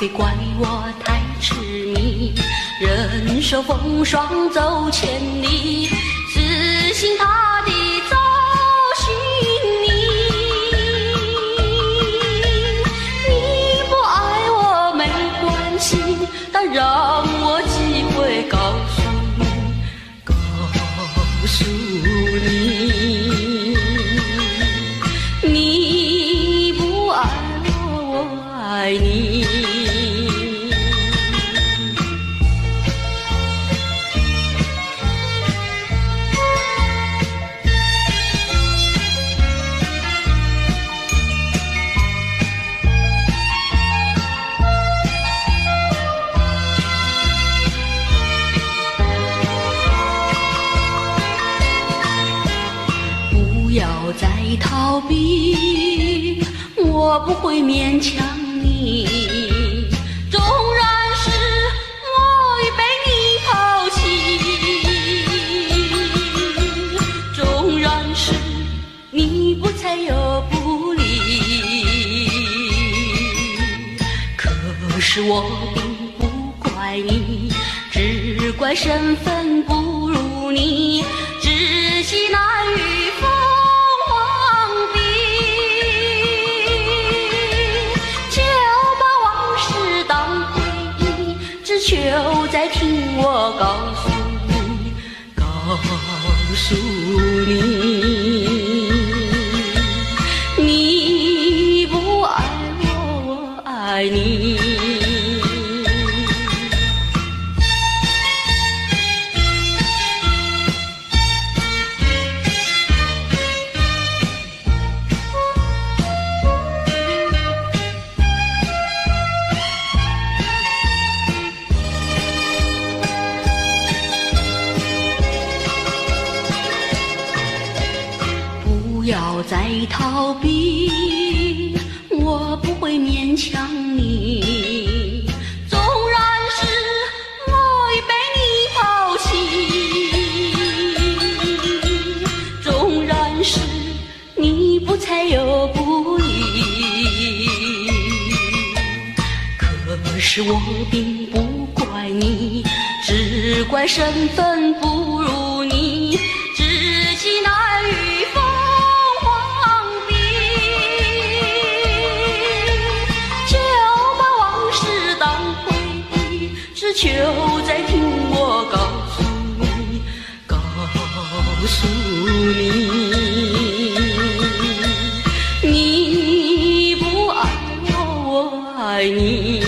非怪我太痴迷，忍受风霜走千里，死心塌地找寻你。你不爱我没关系，但让我机会告诉你，你不爱我，我爱你。不要再逃避，我不会勉强你。纵然是我已被你抛弃，纵然是你不睬又不理，可是我并不怪你，只怪身份不如你，知己难遇凤凰比。就把往事当回忆，只求再听我告诉你，告诉你，你不爱我，我爱你。不要再逃避，我不会勉强你。纵然是我已被你抛弃，纵然是你不睬又不理，可是我并不怪你，只怪身份不如你，知己难遇凤凰比。就把往事当回忆，只求再听我告诉你，告诉你，你不爱我，我爱你。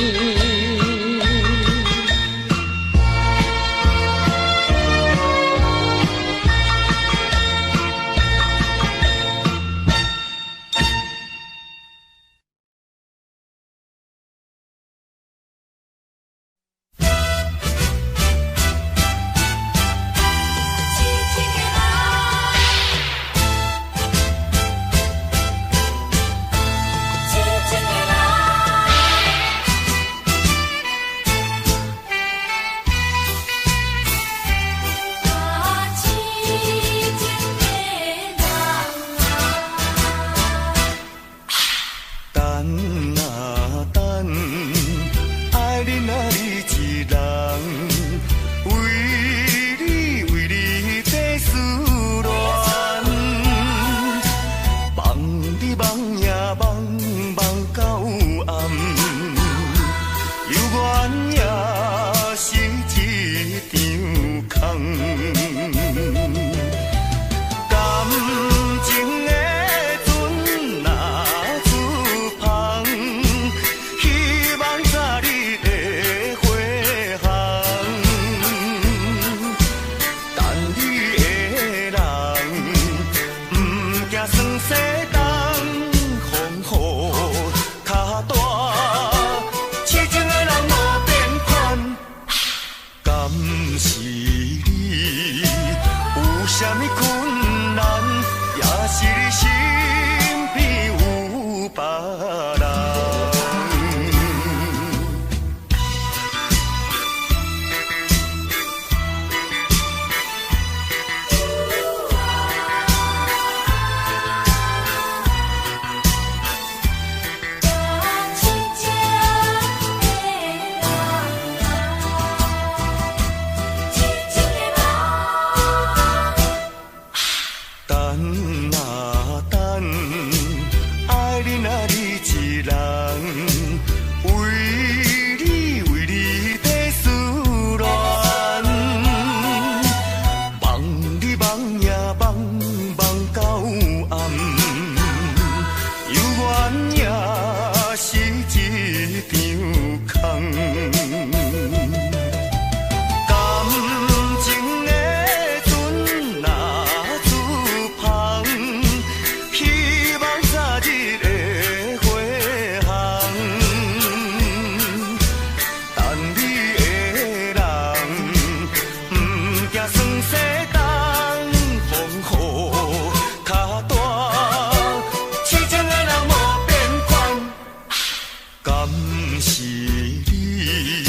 是你，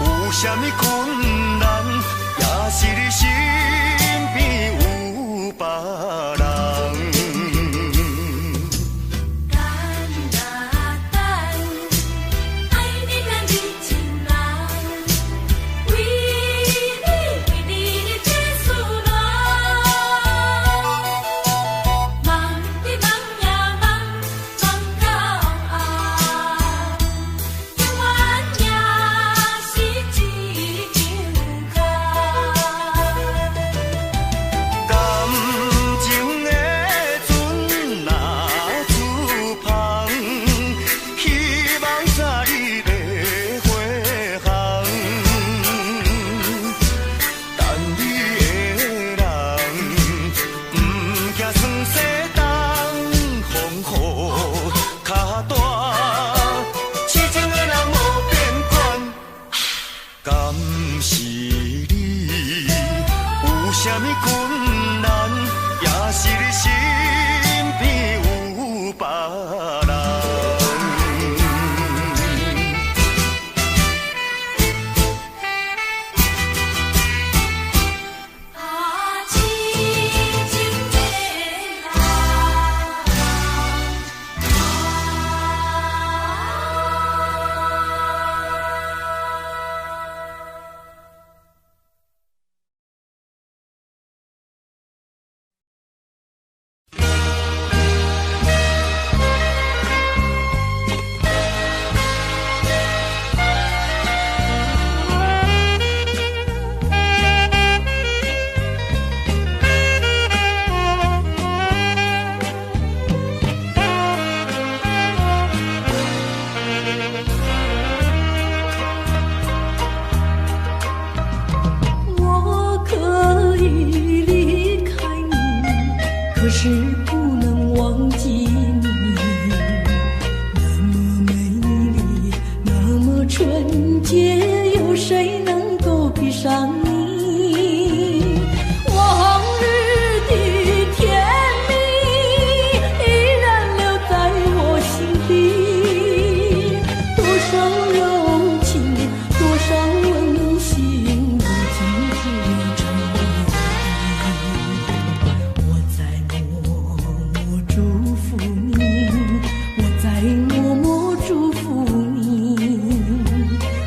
有啥物困难，也是你身边有别人。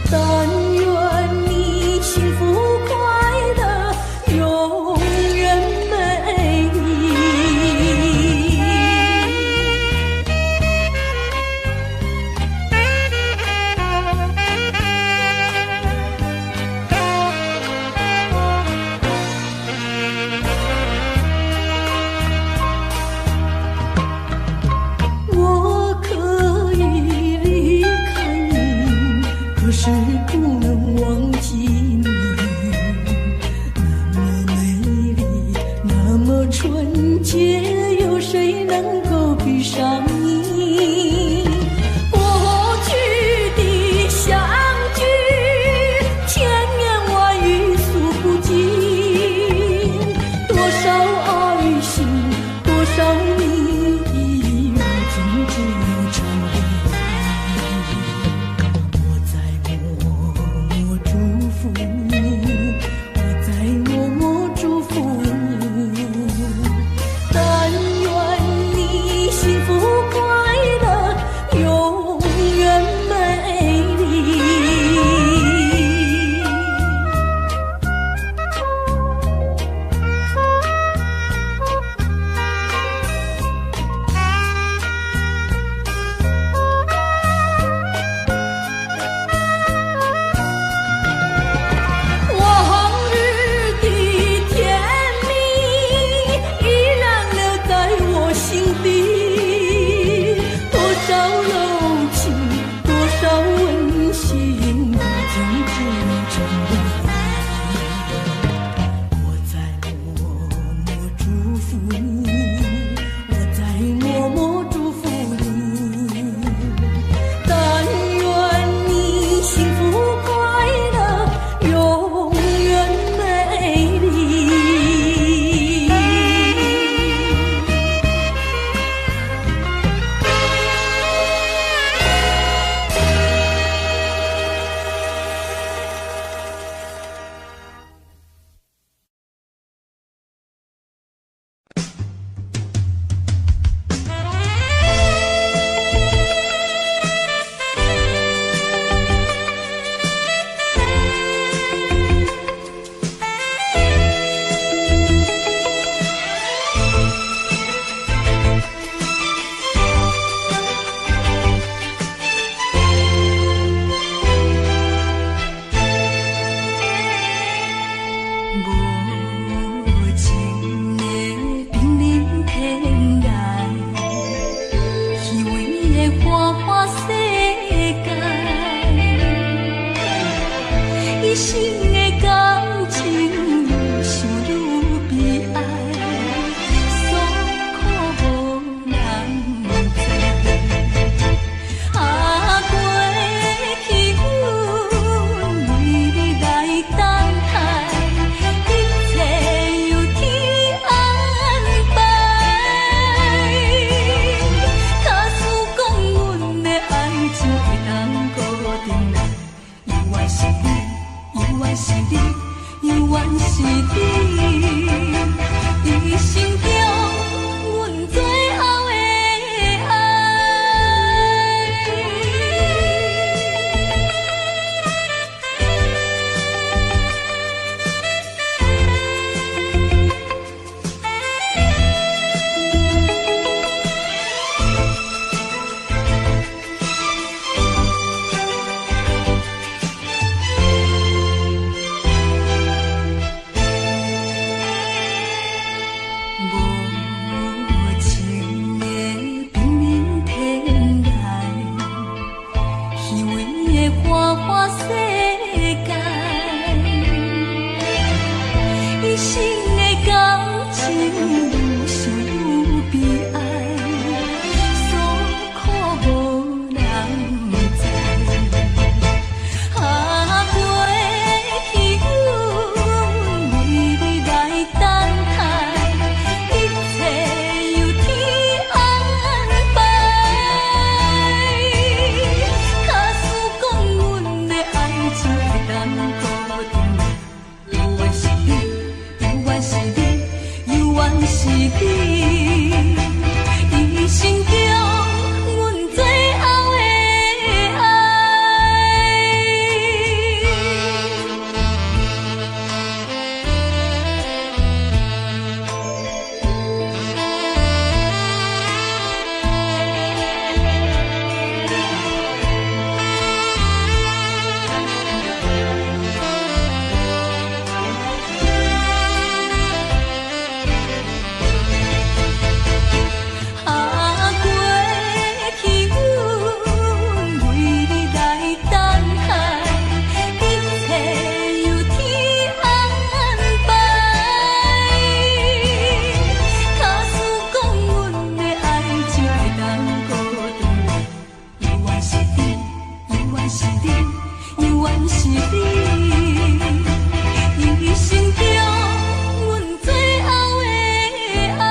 但愿你幸福快远是你，永远是你，一生中阮最后的爱。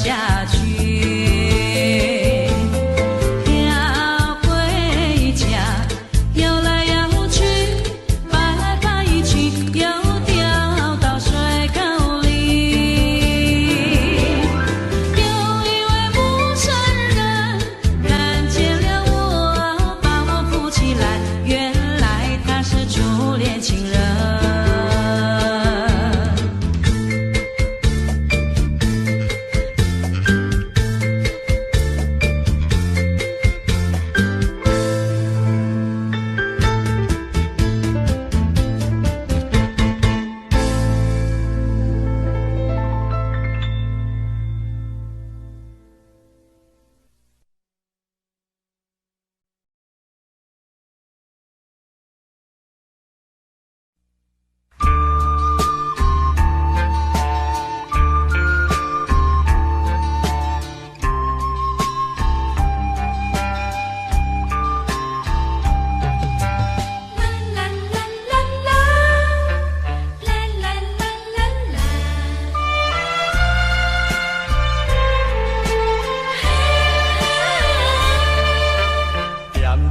下去，摇回家，摇来摇去，摆来摆去，又掉到水沟里。有一位陌生人看见了我，把我扶起来，原来他是初恋情人。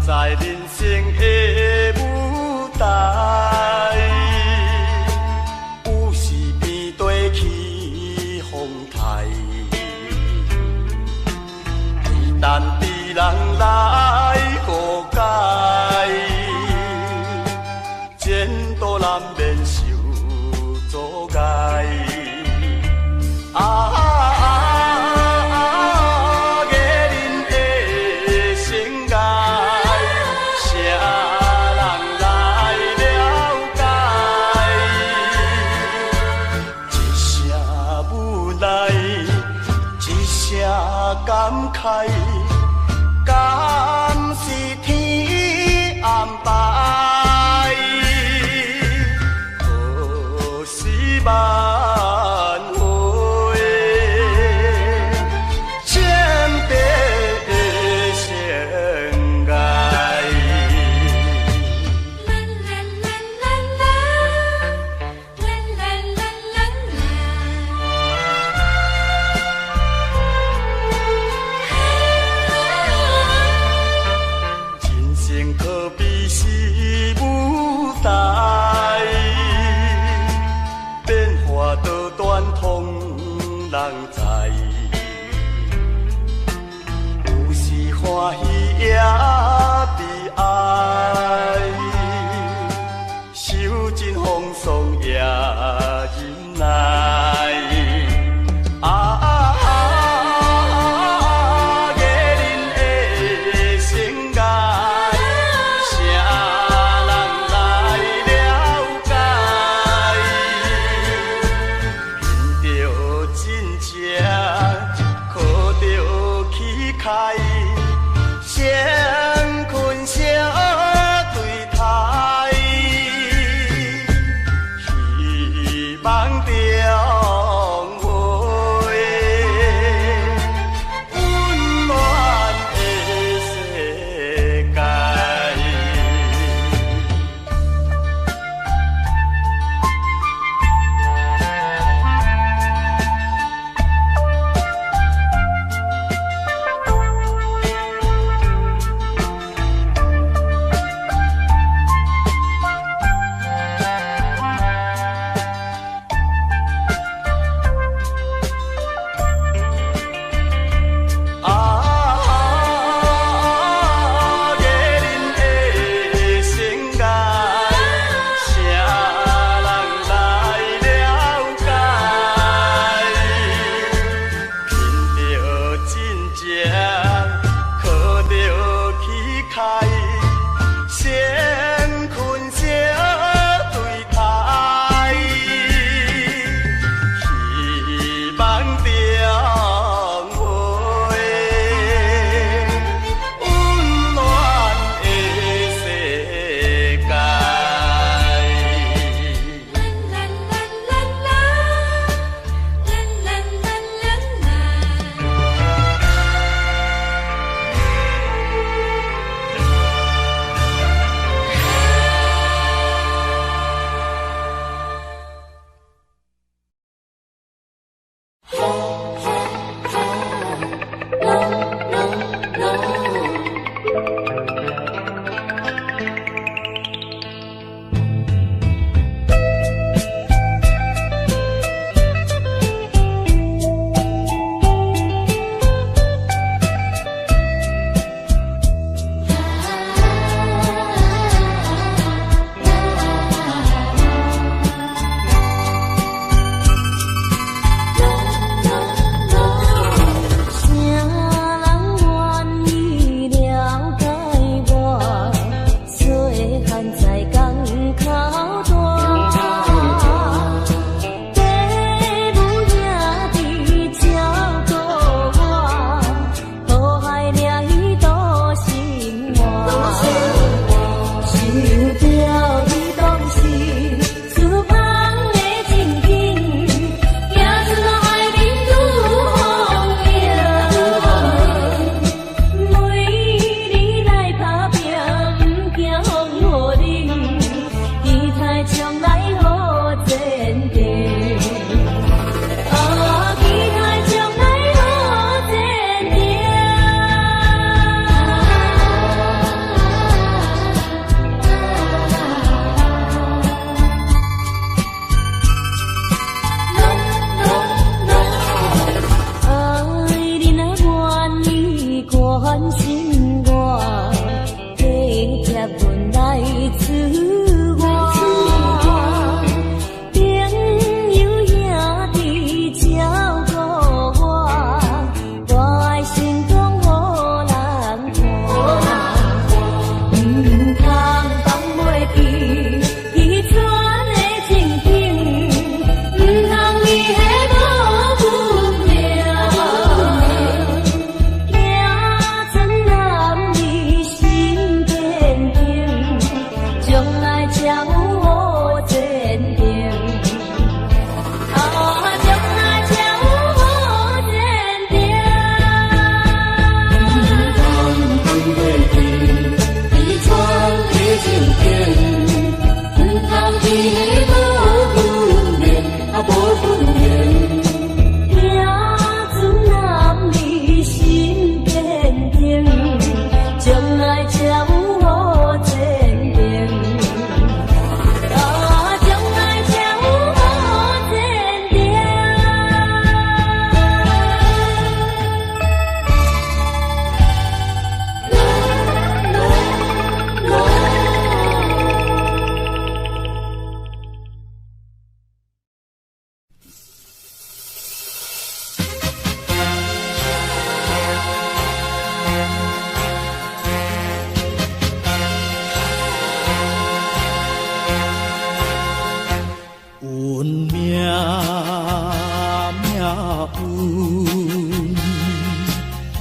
在人生的舞台，有时面对起风台，只等别人来互解，前途难免受阻碍。感慨，敢是天安排？可惜挽回，千倍相爱。可比是舞台，变化多端通人知，有时欢喜也悲哀，受尽风霜也忍耐。相困相对待，希望重回温暖的世界。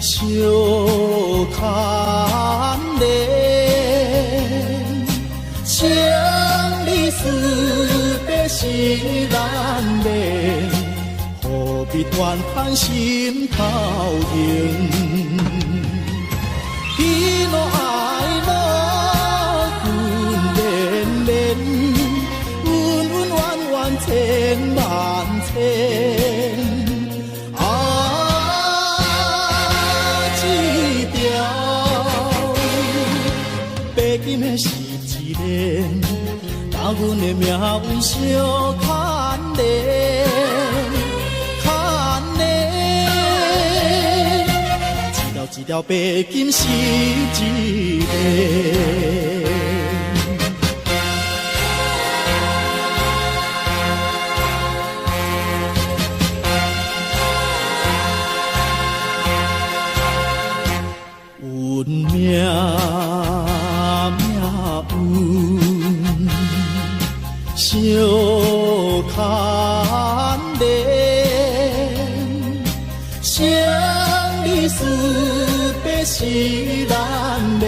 相牵连，生离死别是难免，何必怨叹心头痛？喜怒哀乐分连连，恩恩怨怨千万千。今的是一年，甲阮的命运相牵连，牵连，一条一条白金是一个。运命。相牵连，生离死别是难免，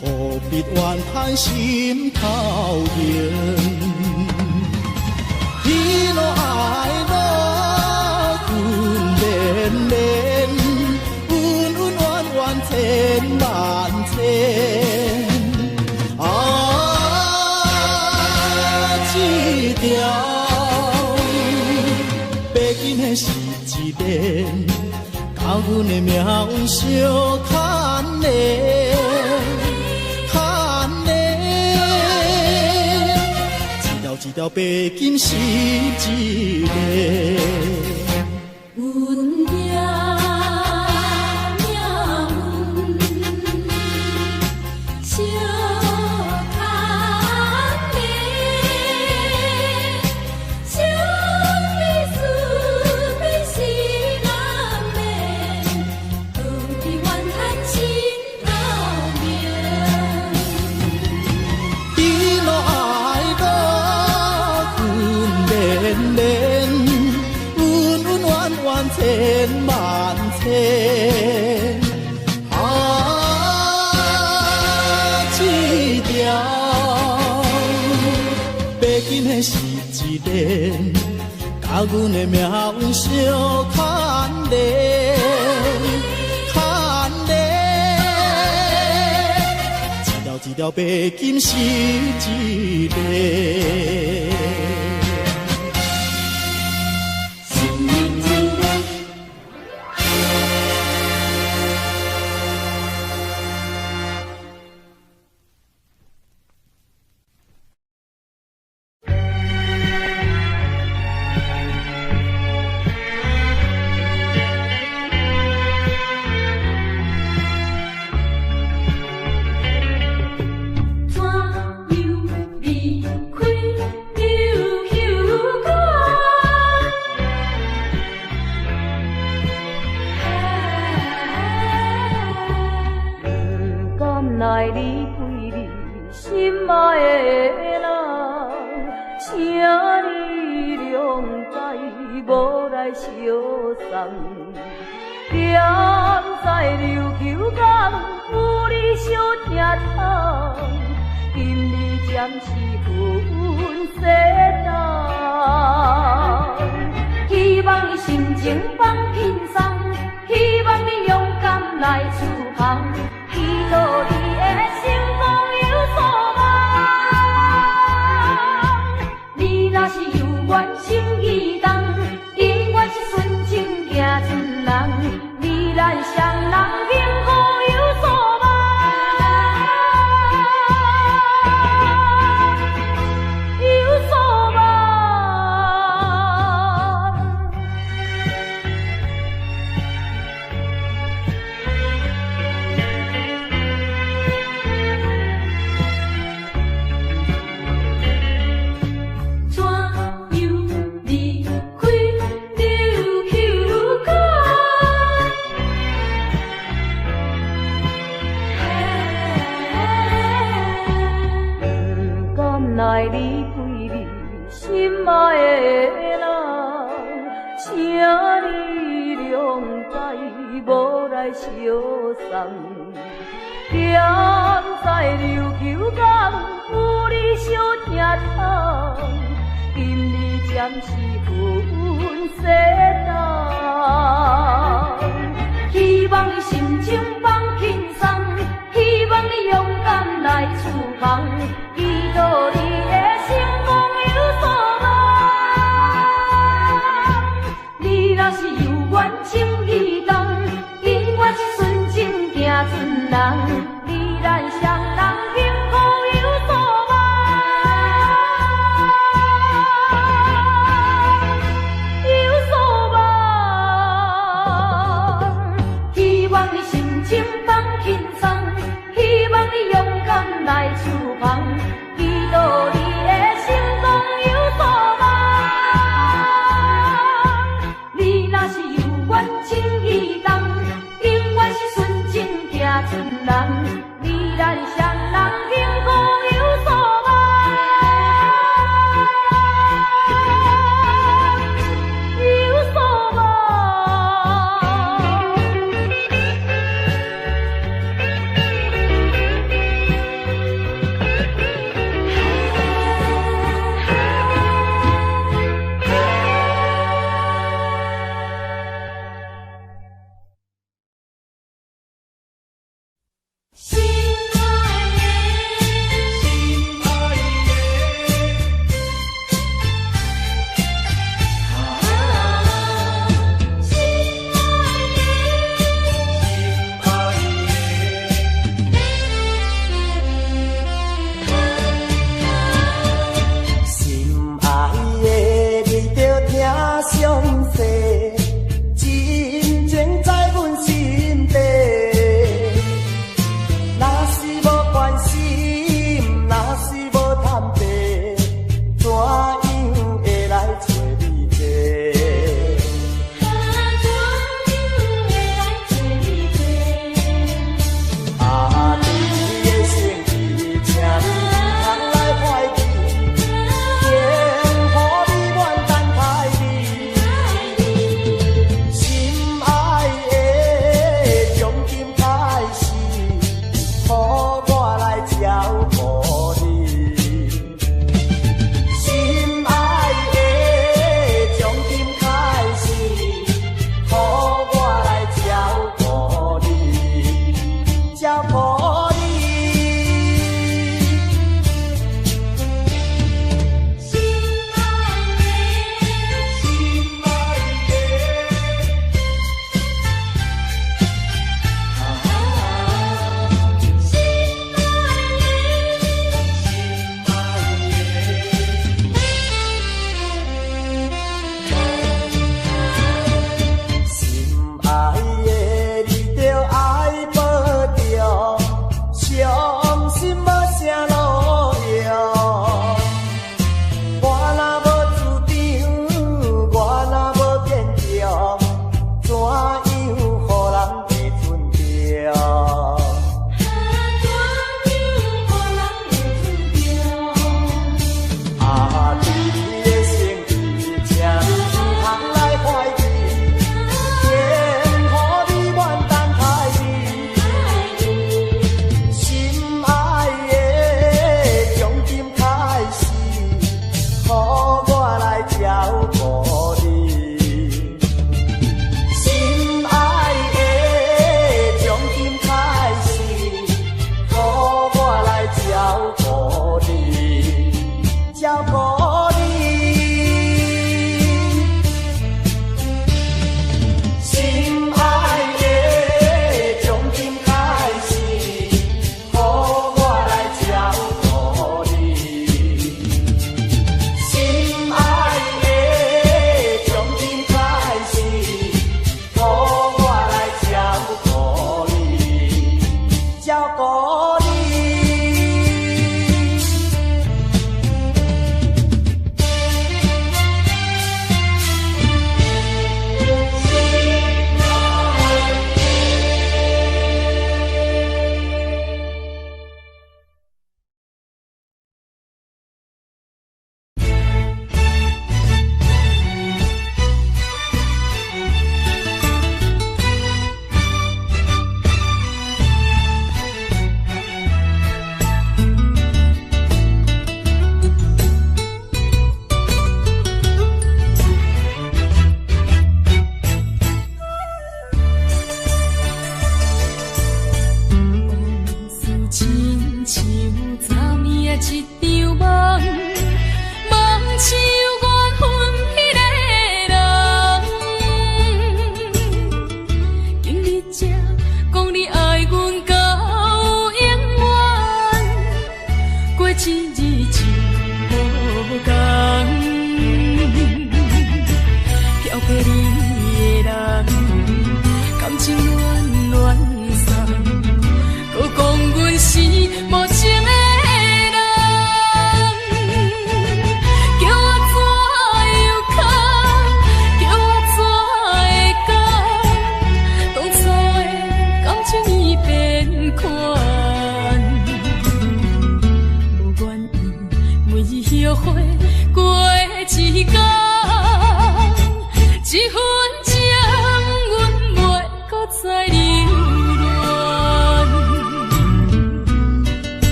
何必怨叹心头痛？喜怒哀乐分连连，恩恩怨怨千万千。一条白金的是一连，甲阮的命运相牵连，牵连，一条一条白金是一个。千万千，一条白金的是一连，甲阮的命运相牵连，牵连，一条一条白金是一个。无来相送。踮在琉球港，有你相疼痛，今日暂时分西东。希望你心情放轻松，希望你勇敢来出航，祈祷你的成功有所望。你若是有缘情意重，永远是纯情行船人，你咱双人幸福有所望，有所望。希望你心情放轻松，希望你勇敢来出航，祈祷你的成功有所望。你若是有缘情意重，永远是纯情行船人，你咱双人幸福有所望，有所望。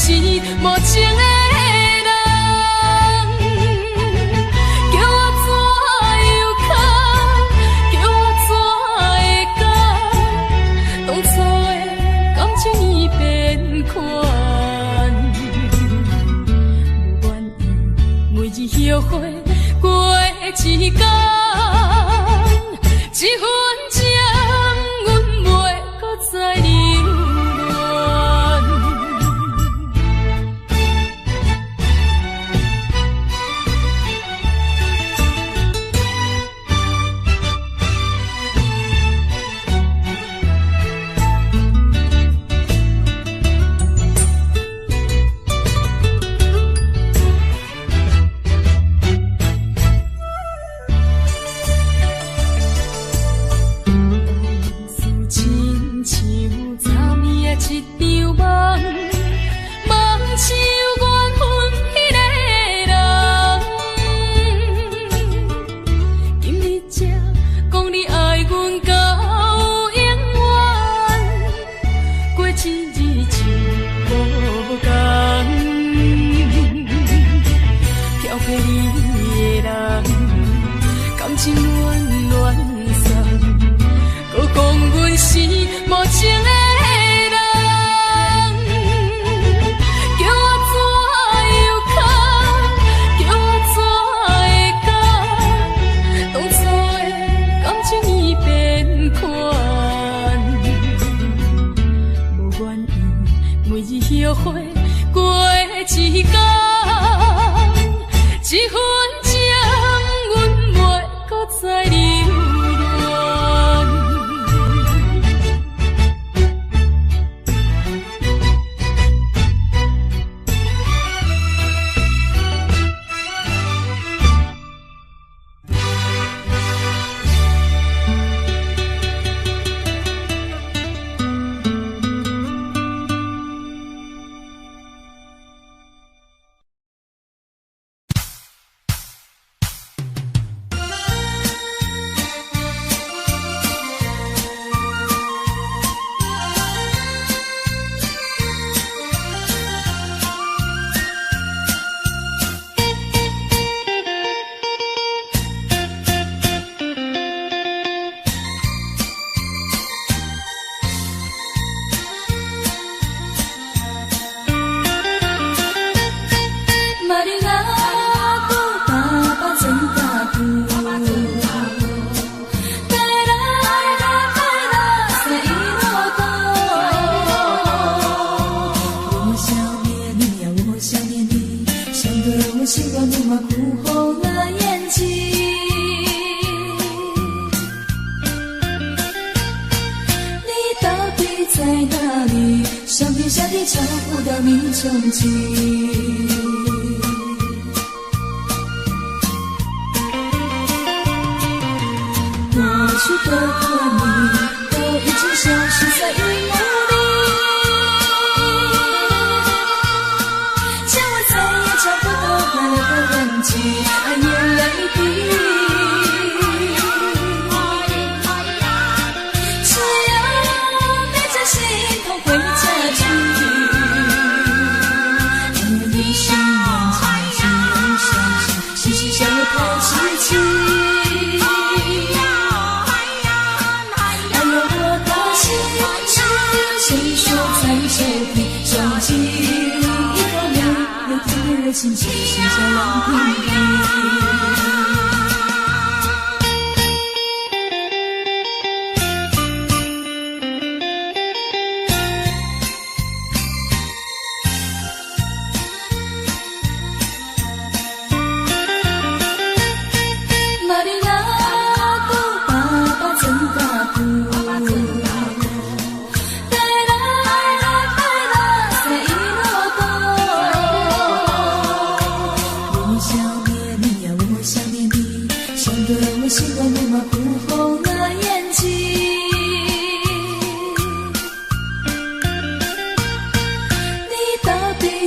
是无情的人，叫我怎又哭，叫我怎会讲，当初的感情已变款，不愿意每日后悔过一天。这份情，阮袂搁再留恋。心情是这样平平。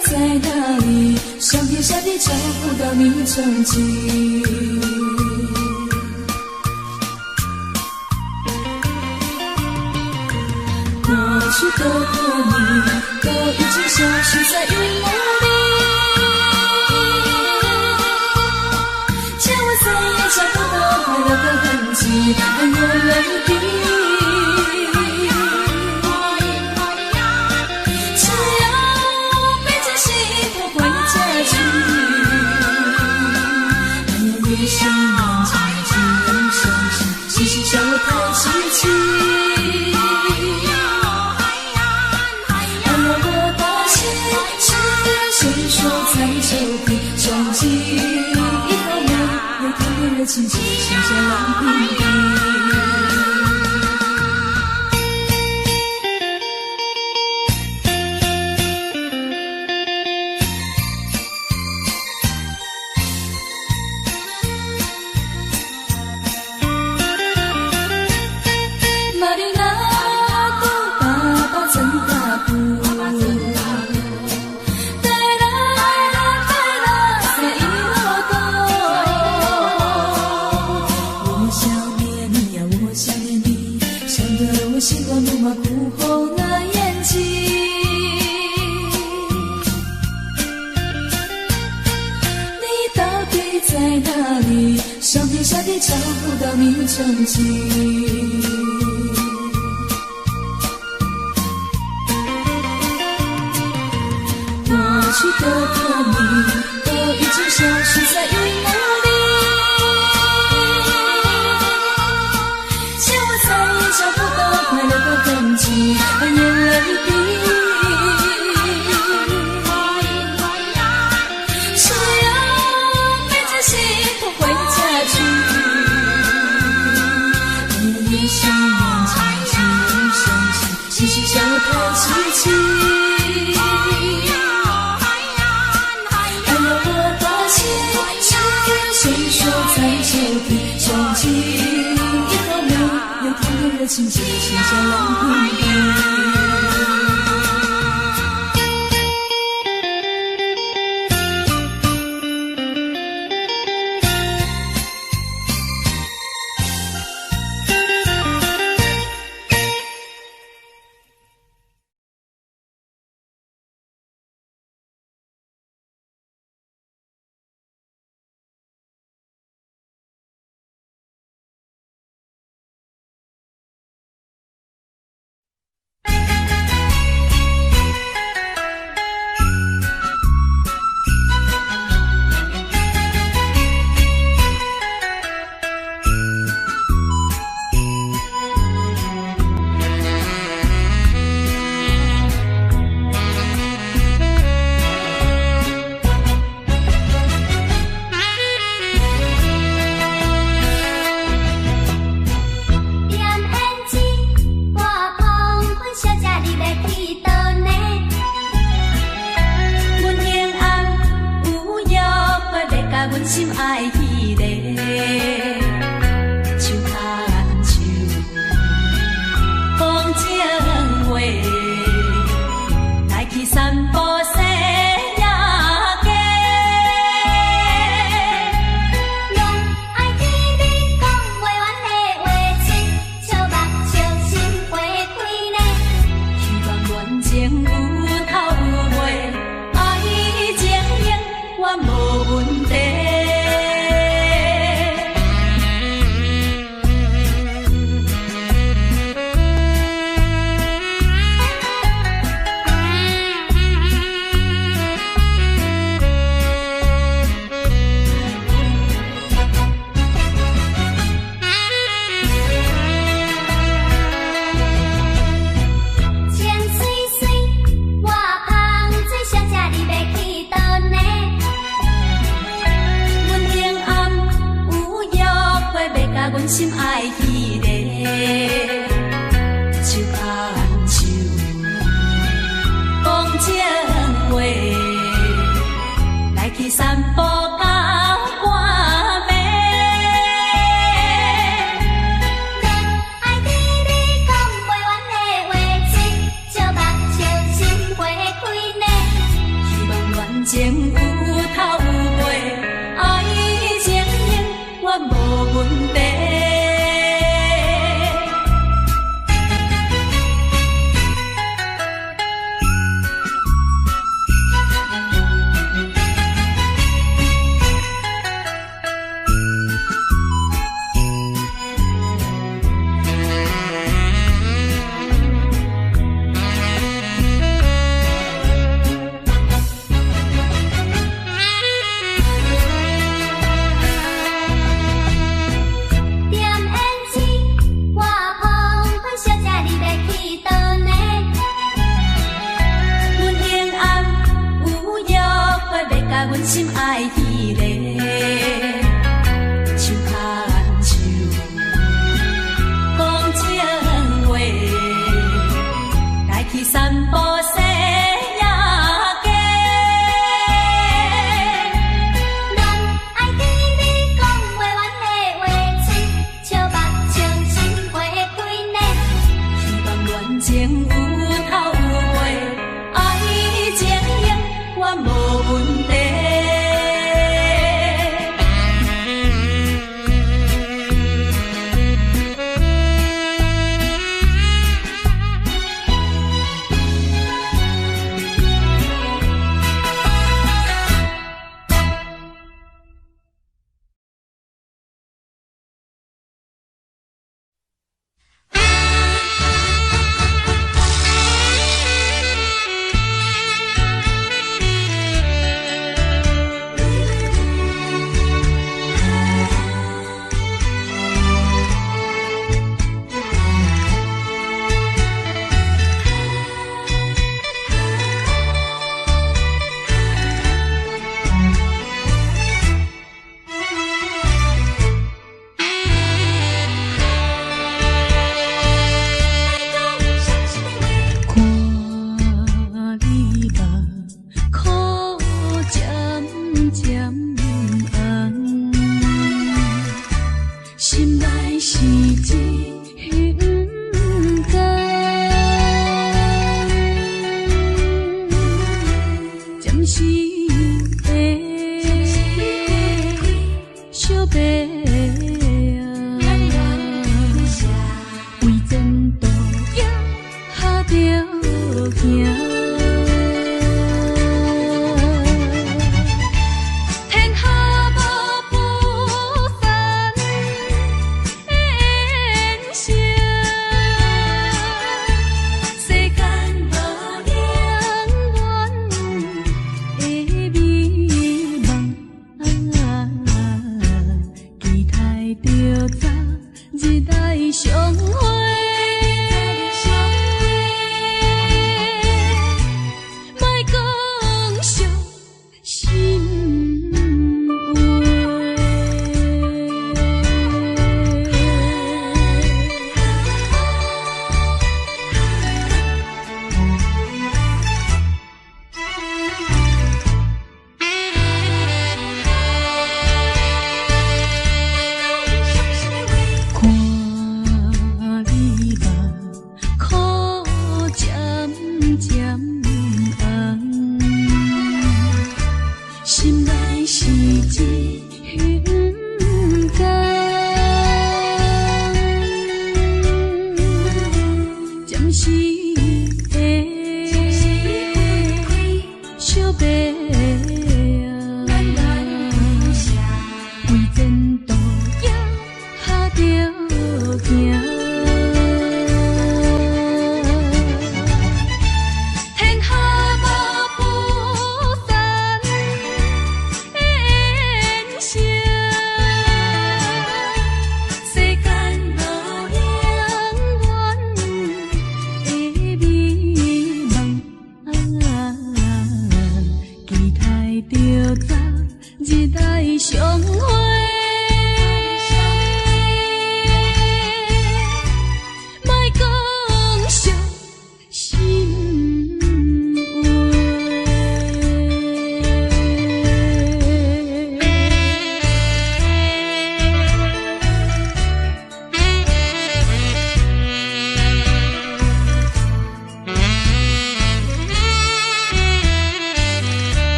在哪里？上天下地找不到你踪迹。过去的你。都已经消失在云雾里。牵我再也找不到快乐的痕迹，还有泪滴。只要背着心头回家去，还有一生漫长只能伤心，嘻嘻笑我太稀奇。想起以后没有特别热情，只剩下冷冰冰。玛丽娜的爸爸真大步。星光怒马哭红了眼睛，你到底在哪里？上天下地找不到你踪迹。过去的你都已经消失在云雾里。找不到快乐的痕迹，含眼泪滴。只要背着心头回家去，还有一生漫长只能伤心，嘻嘻笑我太稀奇。还有我的心，只愿伸手在手底，想起有天的热情，只剩下冷冰冰。心爱彼个，手牵手，风情话，来去散步西野街。拢爱听你讲袂完的话情，笑目笑心花开呢。希望恋情有头有尾，爱情永远无问题。阮心爱彼个，手牵手，风情话，来去散步到半暝。拢爱听你讲袂完的话情，笑目笑心花开呢。希望恋情有头有尾，爱情永远无问题。心内是一云间，暂时的小白啊，为前途也打着行。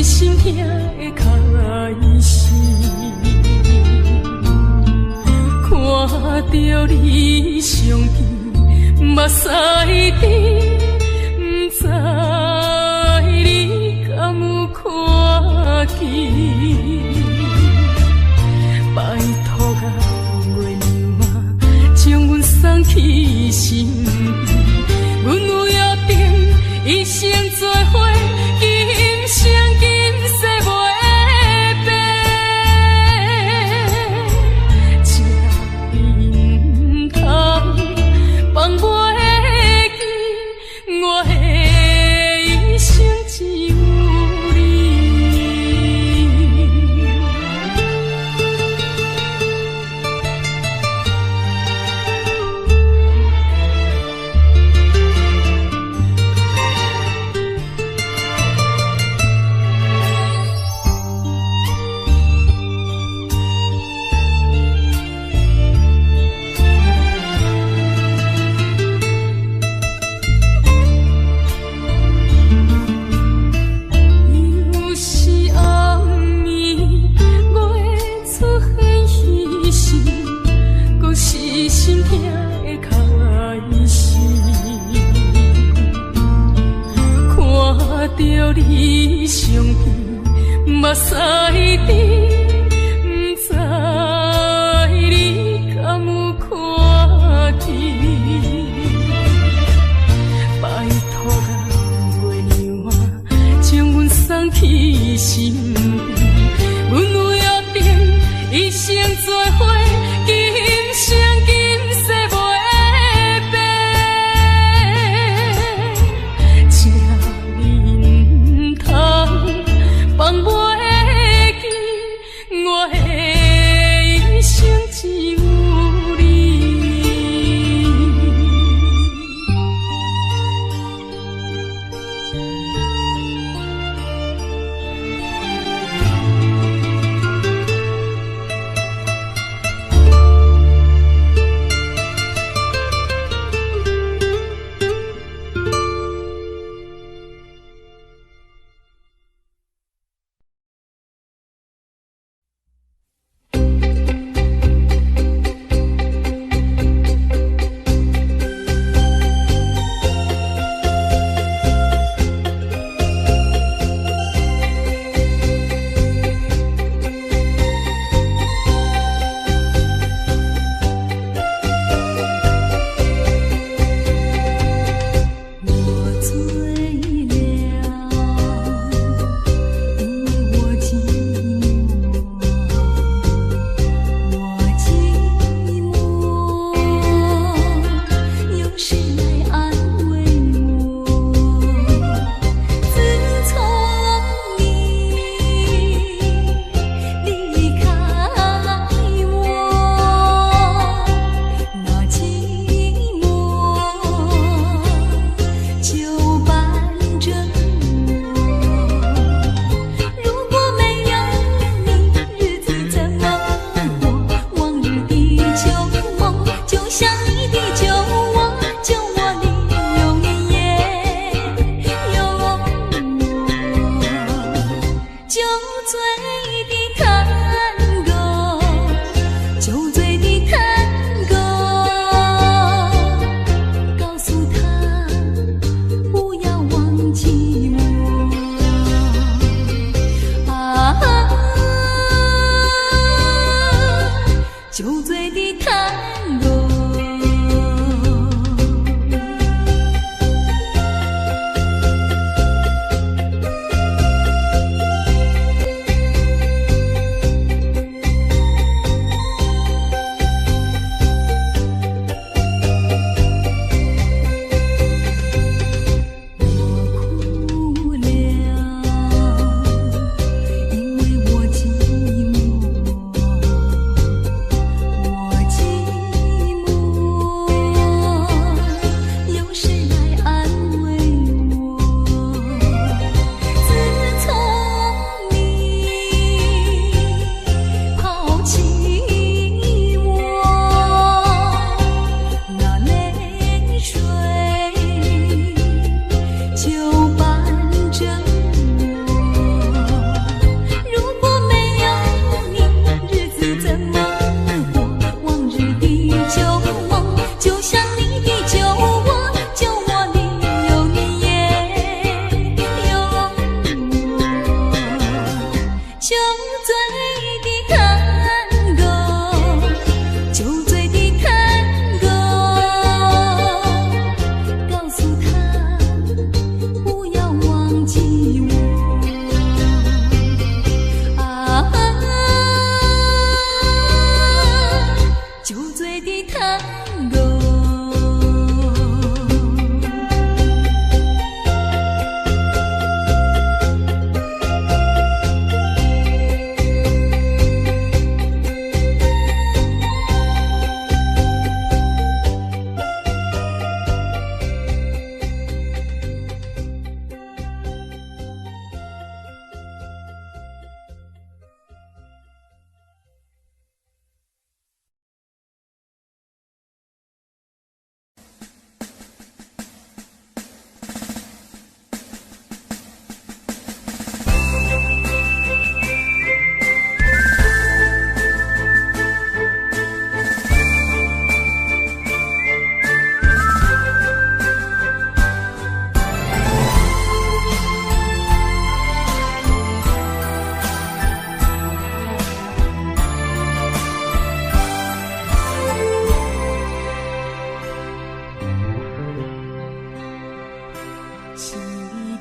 心痛的开始，看着你相片，目屎滴，不知你敢有看见？拜托啊，月娘啊，将阮送去身边，阮有约定，一生做伙，今生今世袂变。这你不通放袂记，我的一生只有你。有时暗暝，月出现彼时，搁是心痛的开始。看着你相片，目屎滴，不知你敢有看见？拜托啊，月娘啊，将阮送去身边，阮有约定，一生做伙，今生今世袂变。这你不通放袂记，我的一生只有你。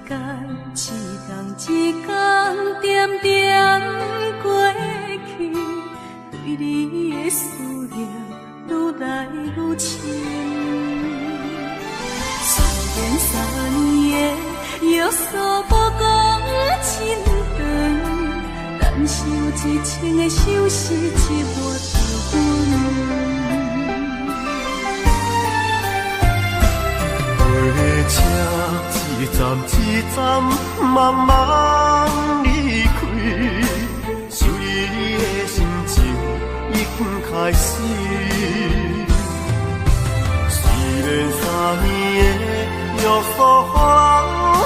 间一天一天点点过去，对你的思念愈来愈深。虽然3年的约束无讲真长，但是有一情的相思一抹着阮。火车一站一站慢慢离开，想你的心情已经开始。虽然3年的约束予人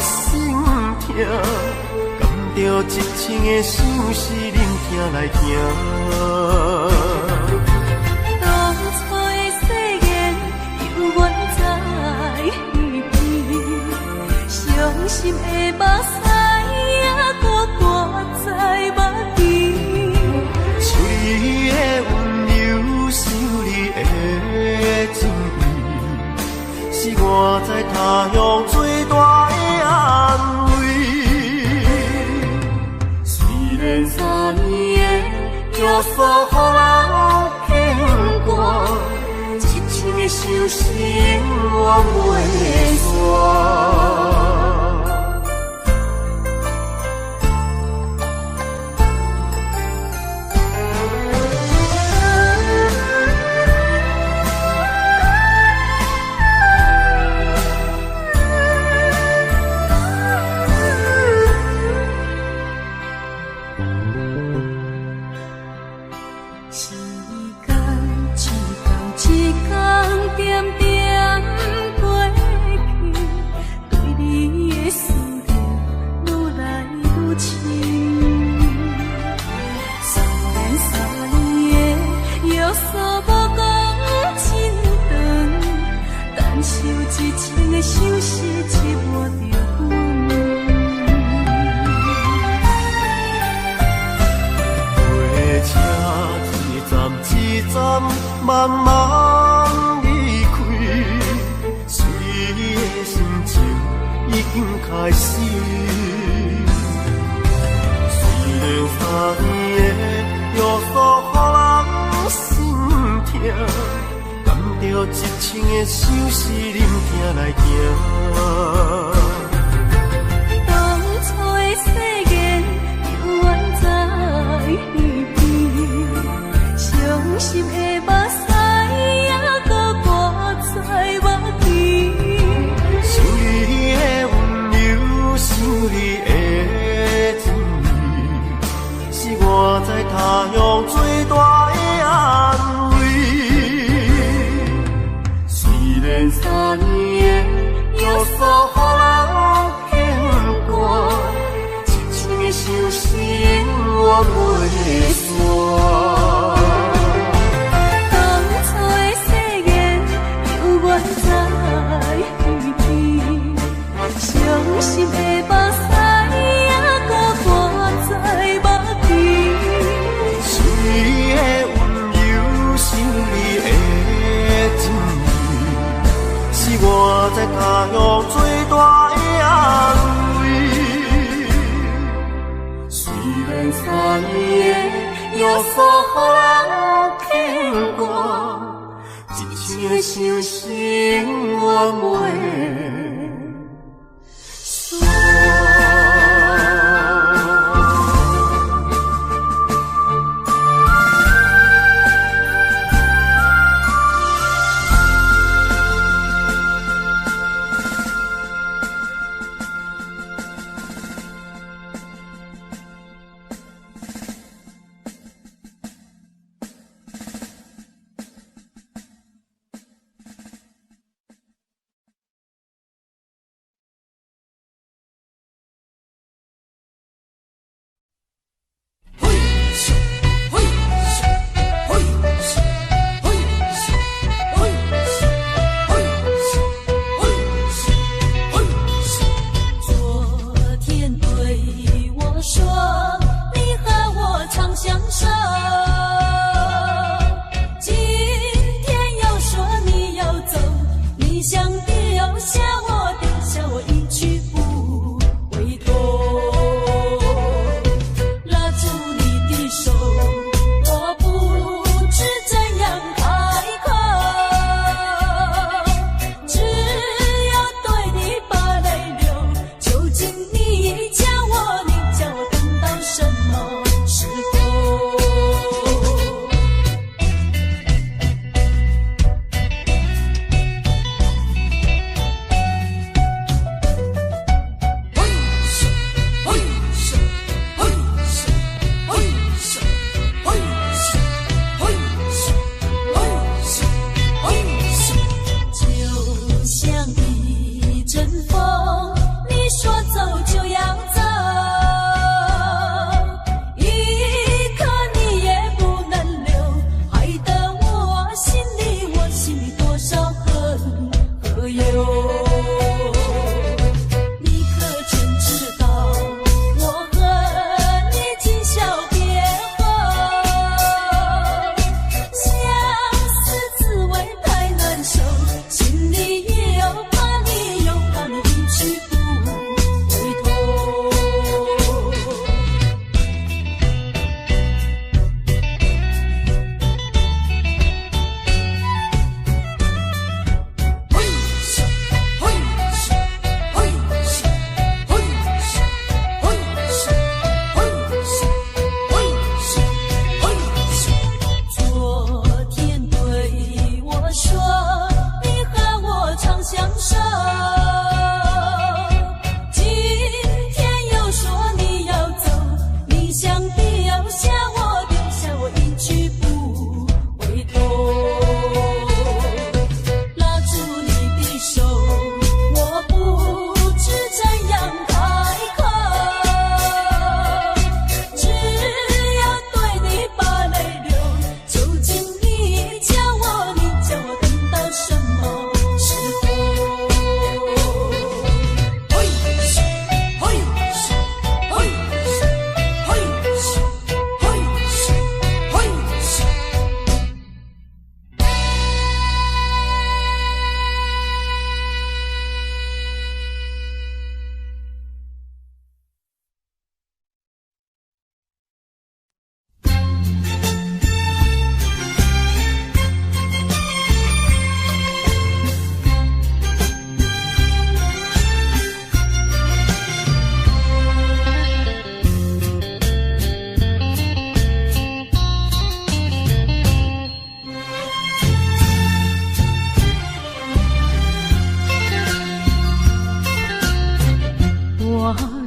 心痛，甘着一情的相思，恁听来听。当初的誓言犹原在耳边，伤心的目屎还搁挂在目前。想你的温柔，想你的情意，是我在他乡最大的安慰。虽然3年的约束予人牵挂，一情的相思永远袂散。时间一天点点过去，对你的思念愈来愈深。虽然3年的约束无讲真长，但是有一情的相思一抹着阮。火车一站一站慢慢离开，随你的心情已经开始。虽然3年的约束予人心痛，甘着一情的相思，恁听来听。当初的誓言犹原在耳边，伤心的目屎还搁挂在目前。想你的温柔，想你的情意，是我在他乡最大的安慰。虽然3年的约束予人牵挂，一情的相思永远袂散。当初的誓言犹原在耳边，伤心的目屎还搁挂在目前。想你的温柔，想你的情意，是我在他乡最大的安慰。虽然3年的约束予人牵挂，一情的相思永远袂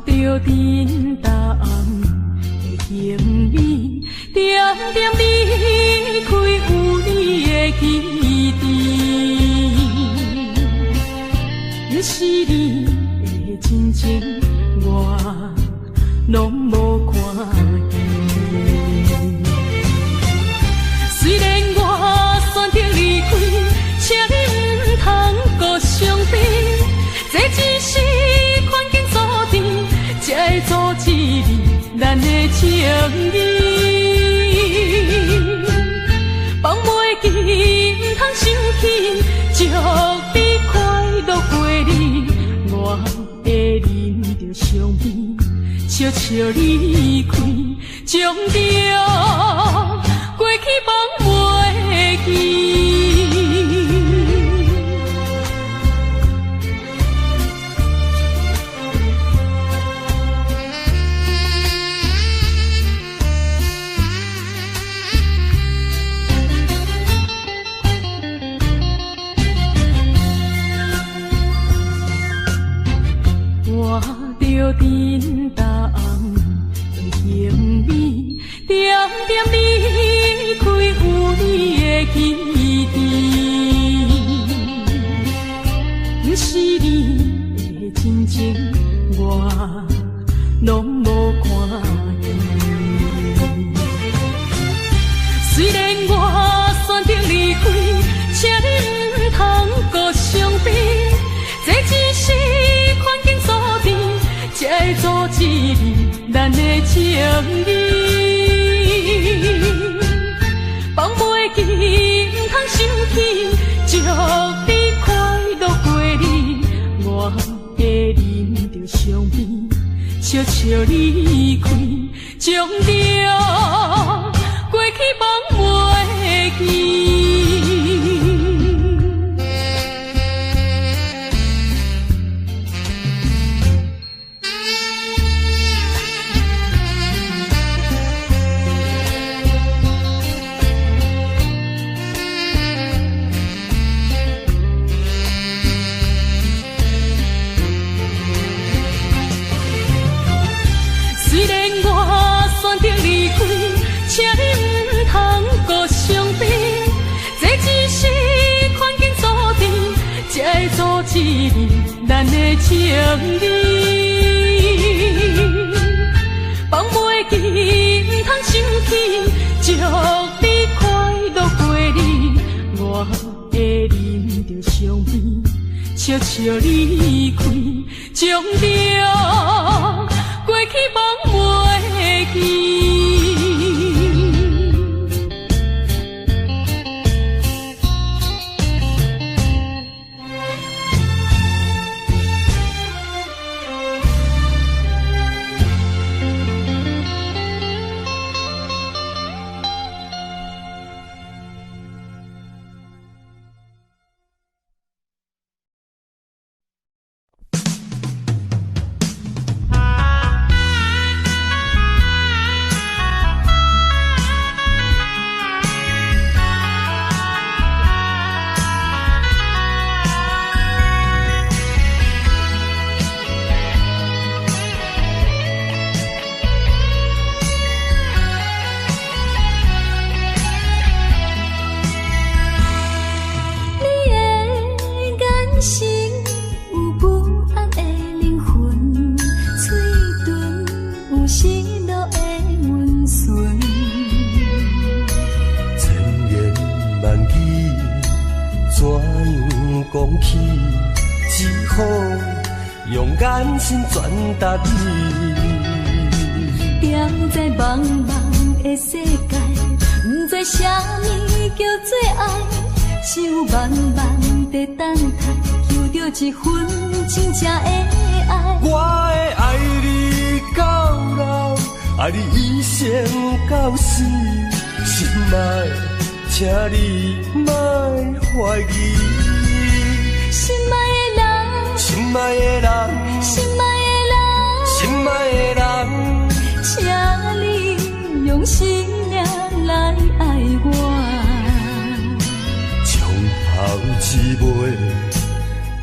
着沉重的行李，点点离开有你的起点。若是你的真情，我拢无看见。虽然我选择离开，请你唔通搁伤悲。这只是环境注定，才会阻止咱的情谊。放袂记，唔通生气，祝你快乐过日。我会忍着伤悲，悄悄离开，将着过去放袂记。我着沉重的行李，点点离开有你的起点。若是你的真情，我拢无看见。虽然我选择离开，请你唔通搁伤悲。这只是环境注定，才会阻止咱的情谊。放袂记，唔通生气，祝你快乐过日。我会忍着伤悲，悄悄离开，将着过去放袂记。虽然我选择离开，请你唔通搁伤悲。这只是环境注定，才会阻止咱的情谊。放袂记，唔通生气，祝你快乐过日。我会忍着伤悲，悄悄离开，将着过去放袂记。讲起，只好用眼神传达你。踮在茫茫的世界，不知啥物叫做爱，只有茫茫的等待，求着一份真正的爱。我会爱你到老，爱你一生到死，心爱，请你莫怀疑。心爱的人，心爱的人，心爱的人，心爱的人，请你用心灵来爱我。从头至尾，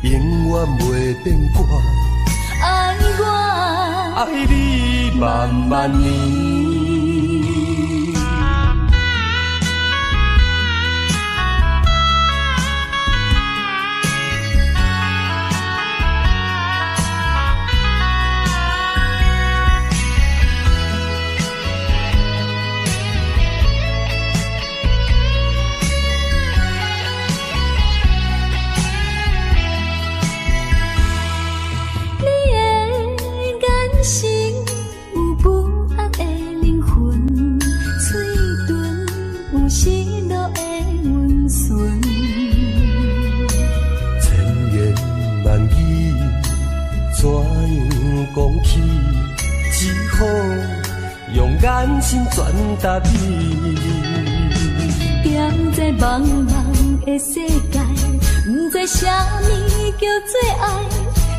永远袂变卦。爱我，爱你万万年。眼睛传达你，行在茫茫的世界，不知啥物叫做爱，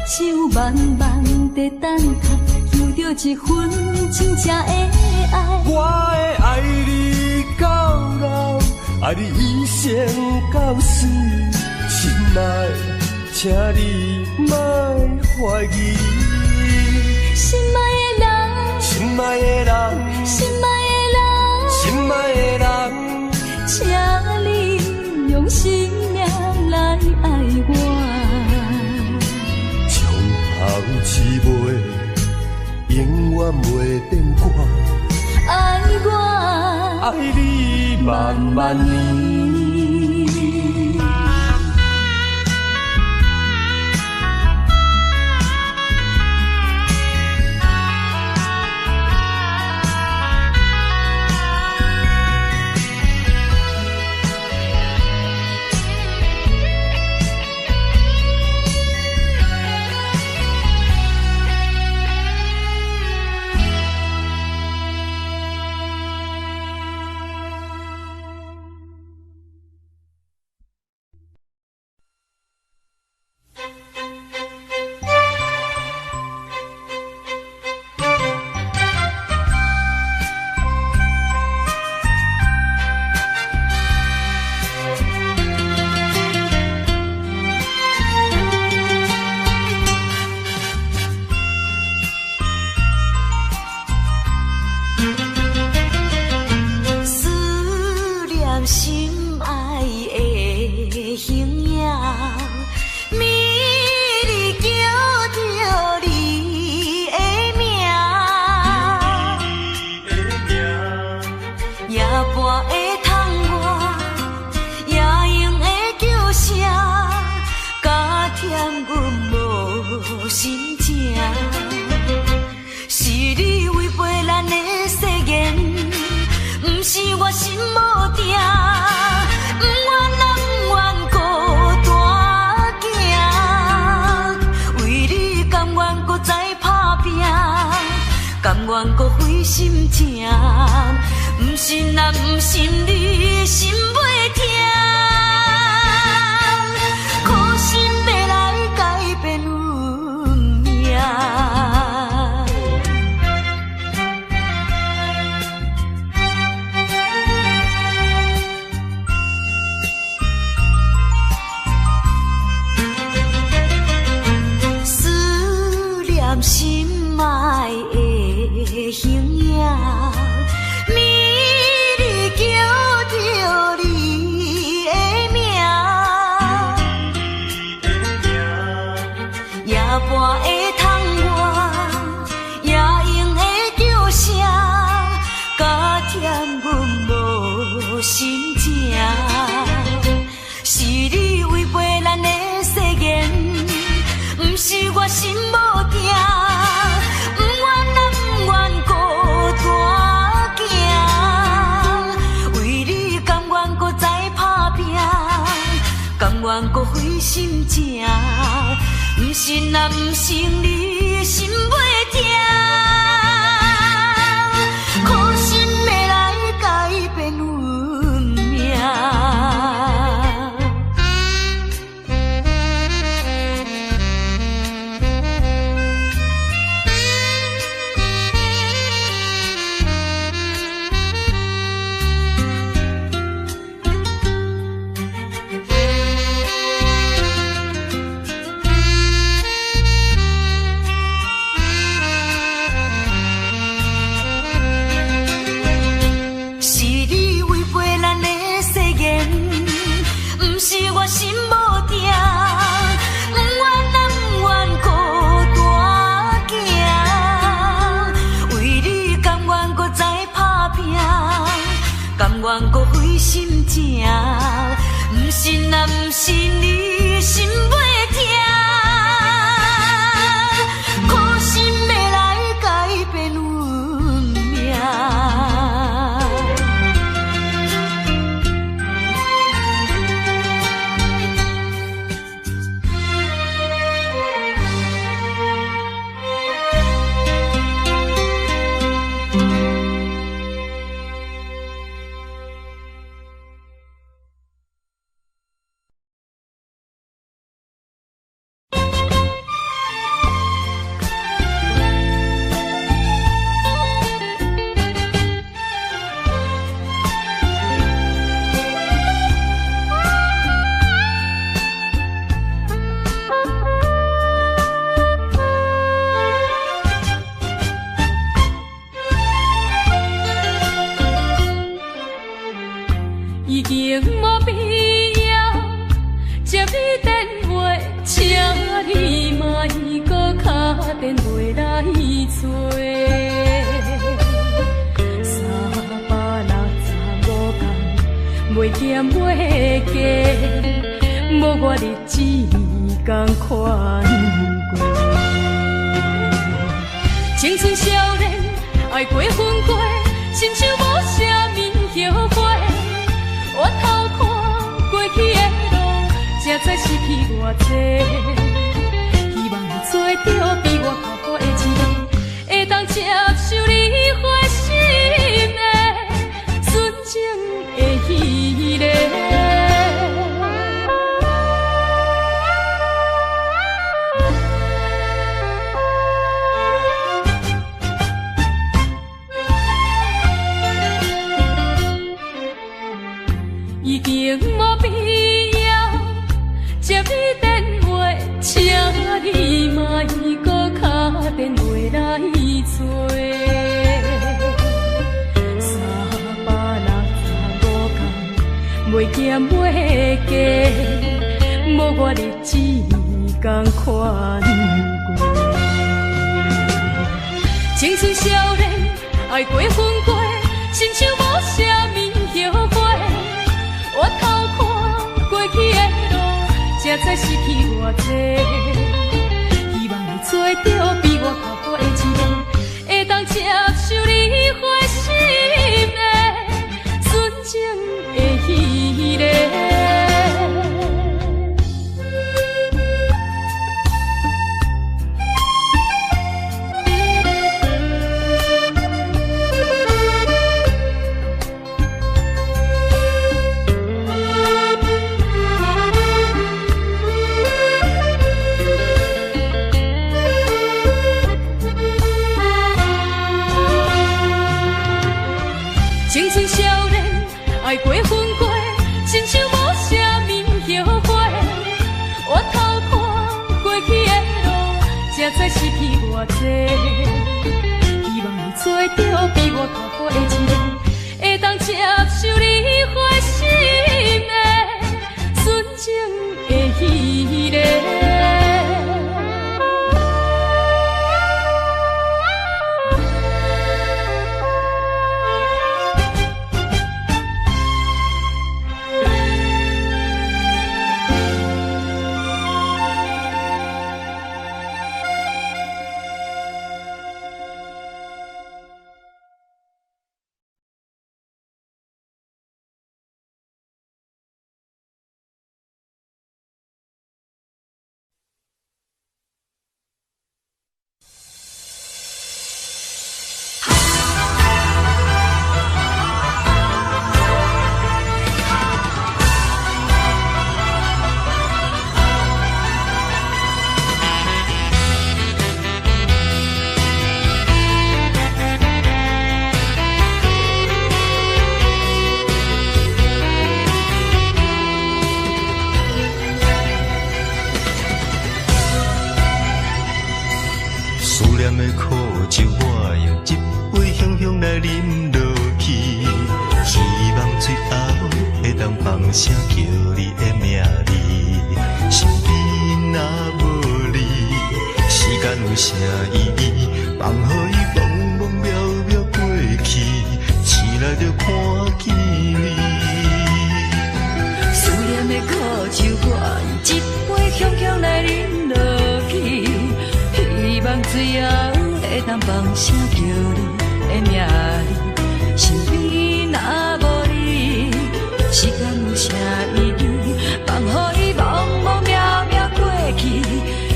只有慢慢地等待，求着一份真正的爱。我会爱你到老，爱你一生到死，亲爱，请你莫怀疑。心爱的人，心爱的人，心爱的人，心爱的人，请你用生命来爱我。从头至尾，永远袂变卦。爱我，爱你万万年。心情，不信啊，不信你心袂痛，苦心要来改变运命。已经无必要接你电话，请你莫搁打电话来做。365天，袂减袂加，无我日子同款过。青春少年爱过分过，亲像无啥物后悔。我偷看过去的路，才知失去偌济。希望你做着比我较好的一个，会当接受你花心的纯情的彼个。已经无必要接你电话，请你莫搁打电话来做。365天，袂减袂加，无我日子同款过。青春少年爱过分过，亲像无啥物后悔。我偷看过去的路，才知失去偌济。希望你做着比我较好的一个，会当接受你花心的纯情的彼个。青春少年爱过分过，亲像无啥物后悔。我偷看过去的路，才知失去偌济。希望你做着比我较好的一个，会当接受你花心的纯情的彼个。的苦酒，我用一杯香香来饮落去，希望最后会当放声叫你的名字。身边若无你，时间有啥意义？放予伊茫茫渺渺过去，醒来就看见你。声叫你的名字，身边若无你，时间有啥意义？放予伊茫茫渺渺过去，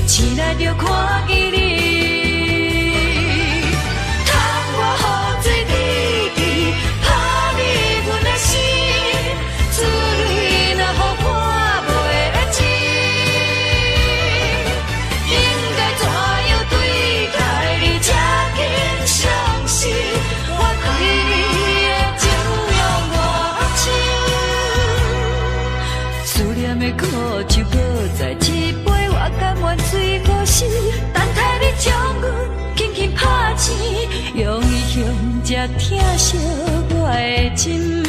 醒来就看见你。苦酒搁再一杯，我甘愿醉过死，等待你将阮轻轻拍醒，用伊向才疼惜我的心。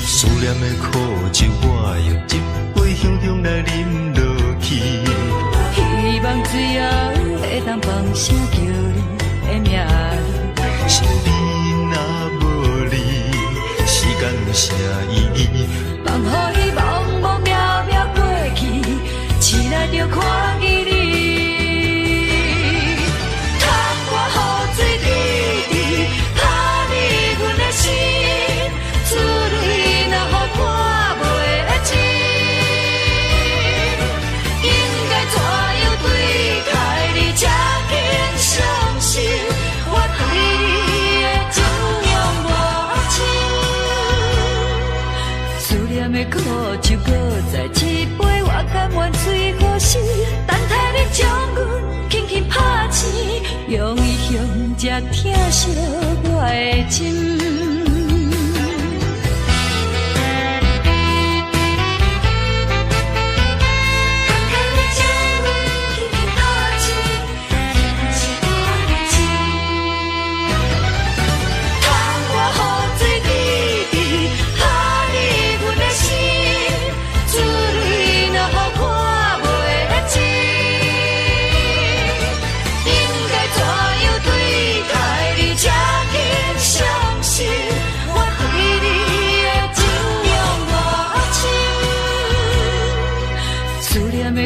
思念的苦酒，我用一杯香香来饮落去。希望最后会当放声叫你的名字，身边若无你，时间有啥意义？放予伊茫茫渺渺过去，醒来就看见你。苦酒搁再一杯，我甘愿醉过死，等待你将阮轻轻拍醒，用伊向才疼惜我的心。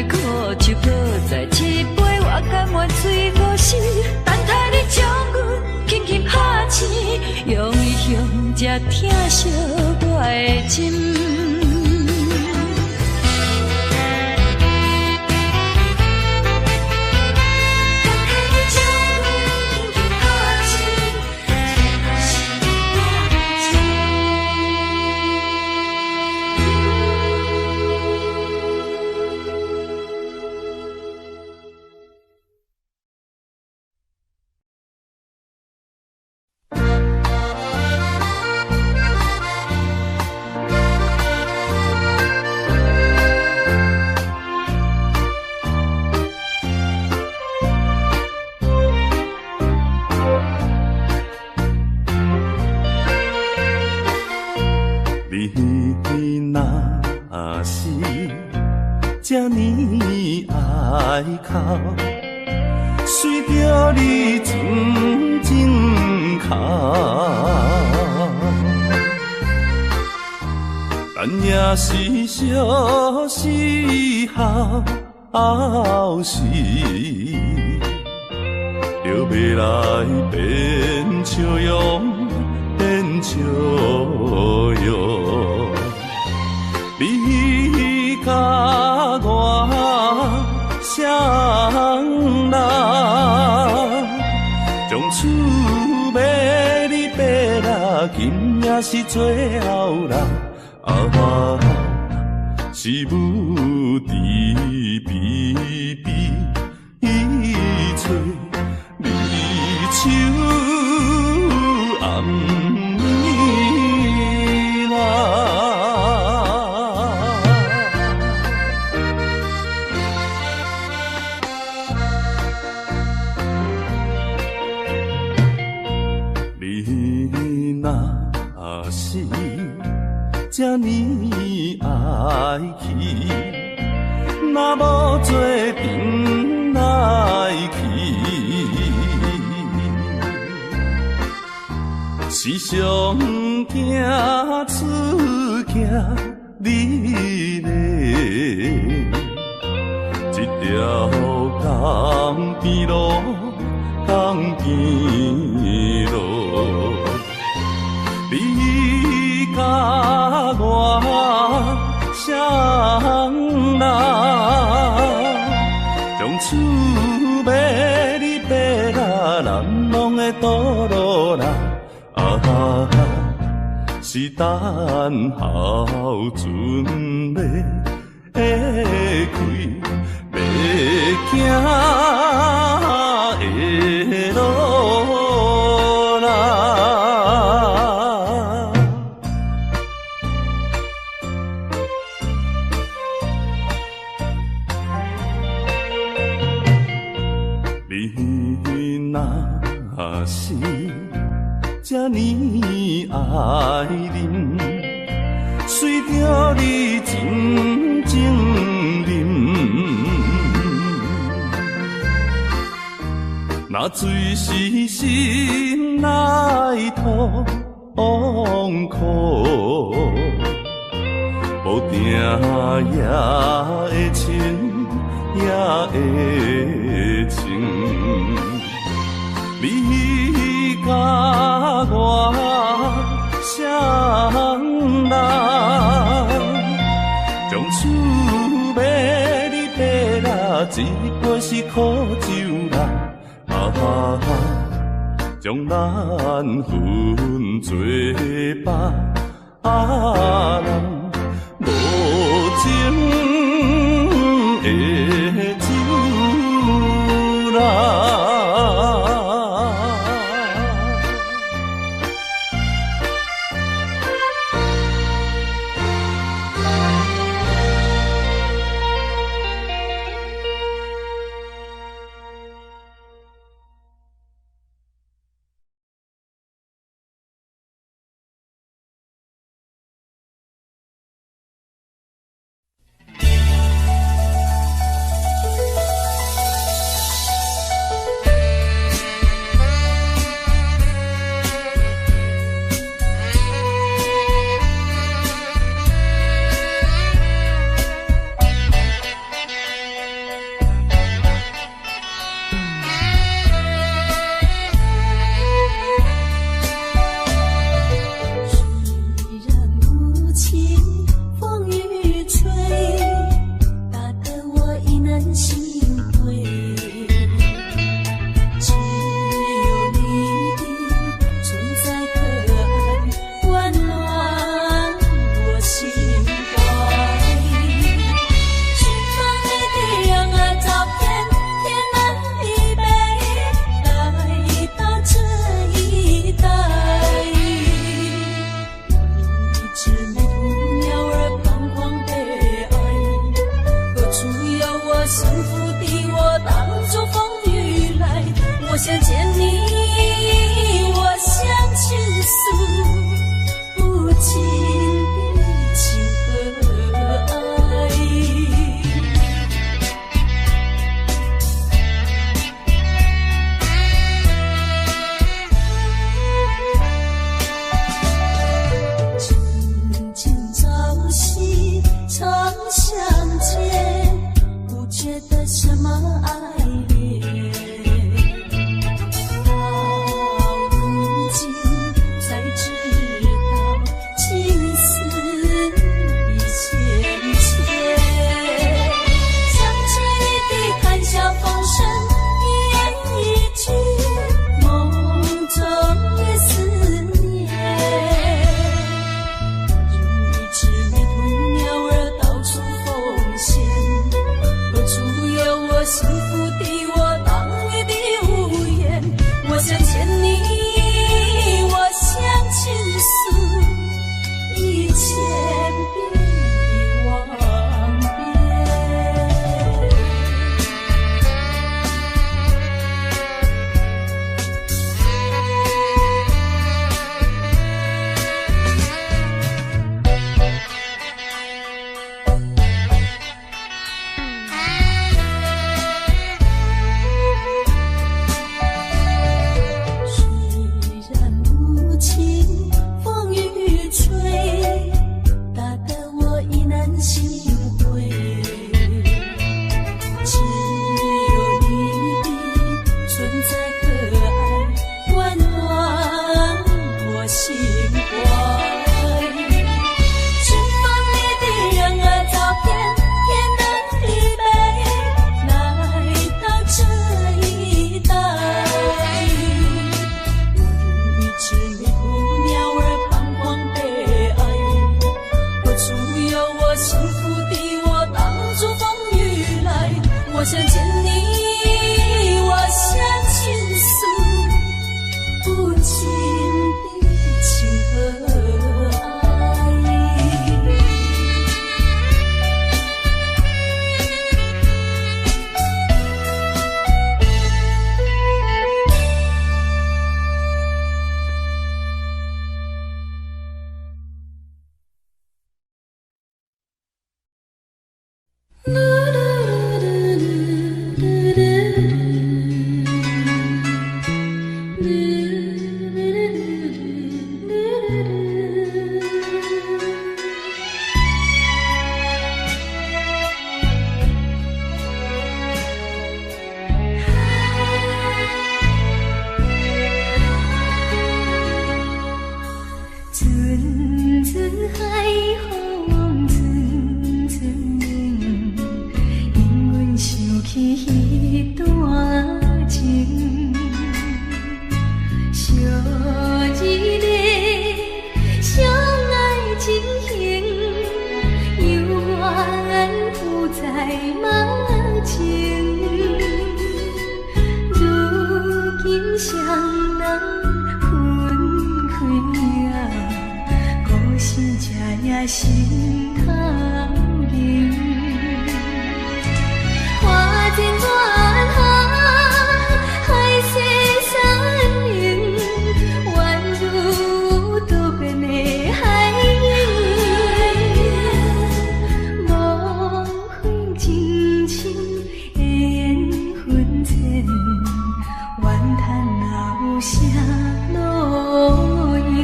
苦酒搁再一杯，我甘愿醉过死，等待你将阮轻轻拍醒，用伊向才疼惜我的心。这呢爱哭，随着你静静哭，但也是小时后时，就要来变笑容，变笑容，你甲我双人，从厝尾你爬来，今也是最后人。啊，是母慈悲悲，伊找离手暗暝来。这呢爱去，若无做阵来去，是上惊出惊你嘞，一条江边路，江边路，你甲我双人，从厝尾你爬到南农的道路啦。是等候船要开，要行的路啦。你若是这呢爱人，随着你真情忍，那水是心内土往苦，无定也会亲，也会情。你甲我双人，从厝尾你爬啦，一杯是苦酒啦，将咱分做别人无情的酒啦。觉得什么爱恋？双人分开啊，故事才也心通人。花前月下，海誓山盟，宛如渡边的海涌。无悔情深的缘分浅，怨叹哪有啥路用。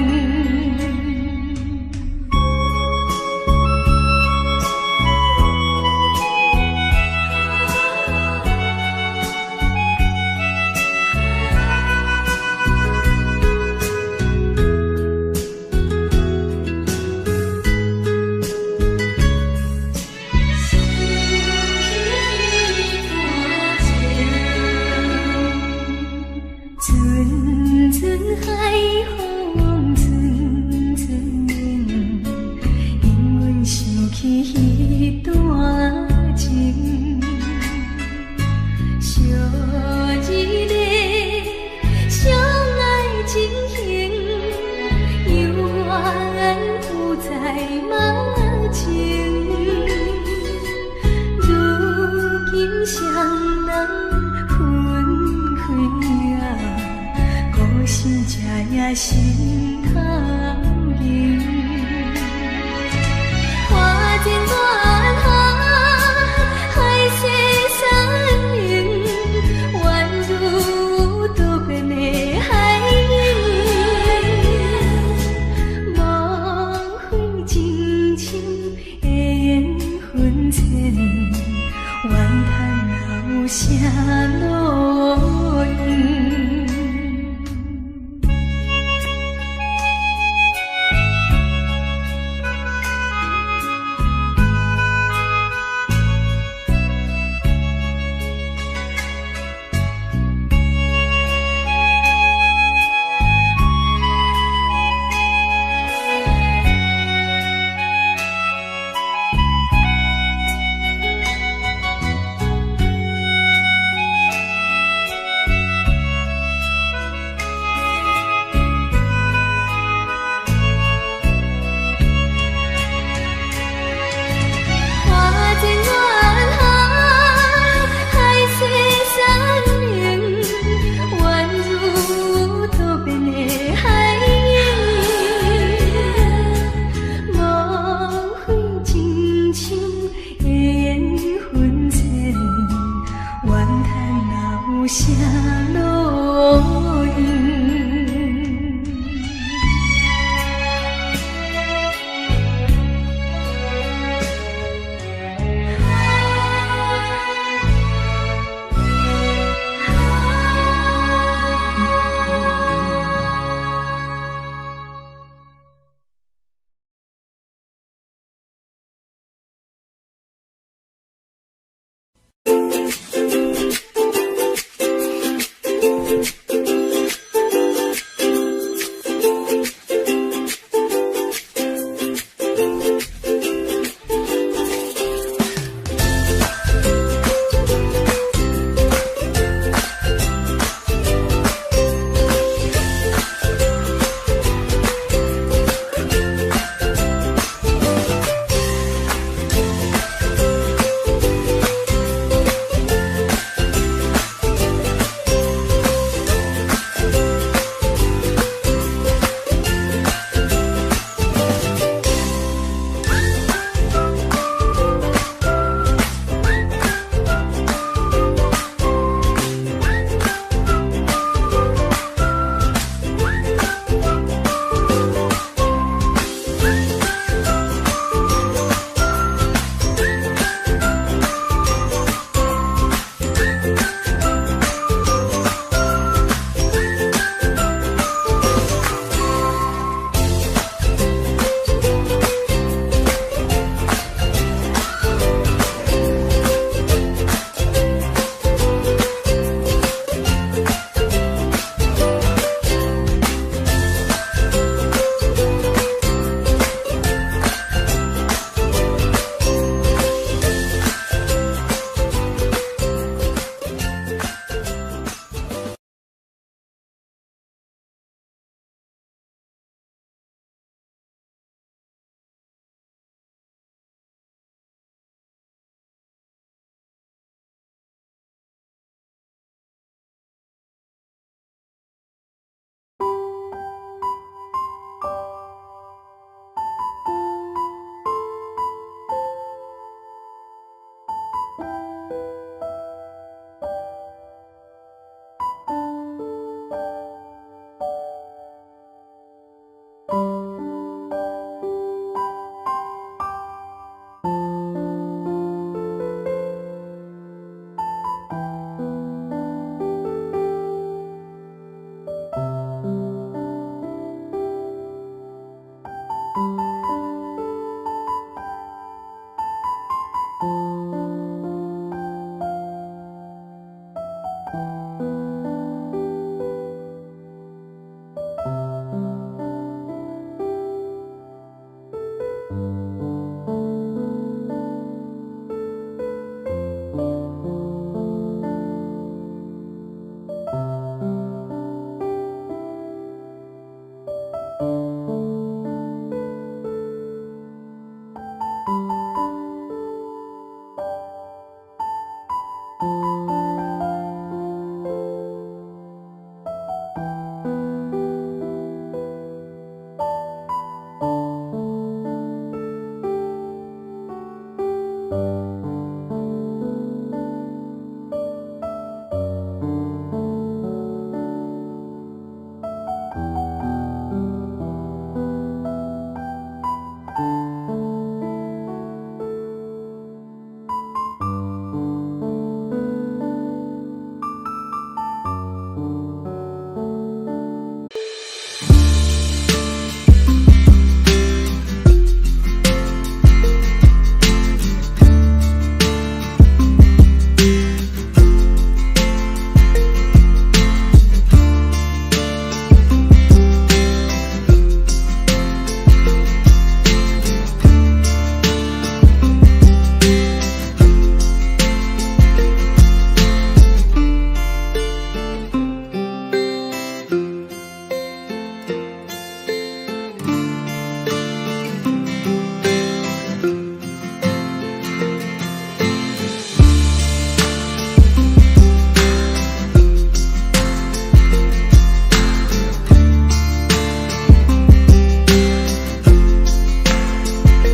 阵阵海风阵阵冷，因阮想起彼段情，小日丽，相爱真情，犹原有在梦情。如今双人分开啊，故事才也心痛。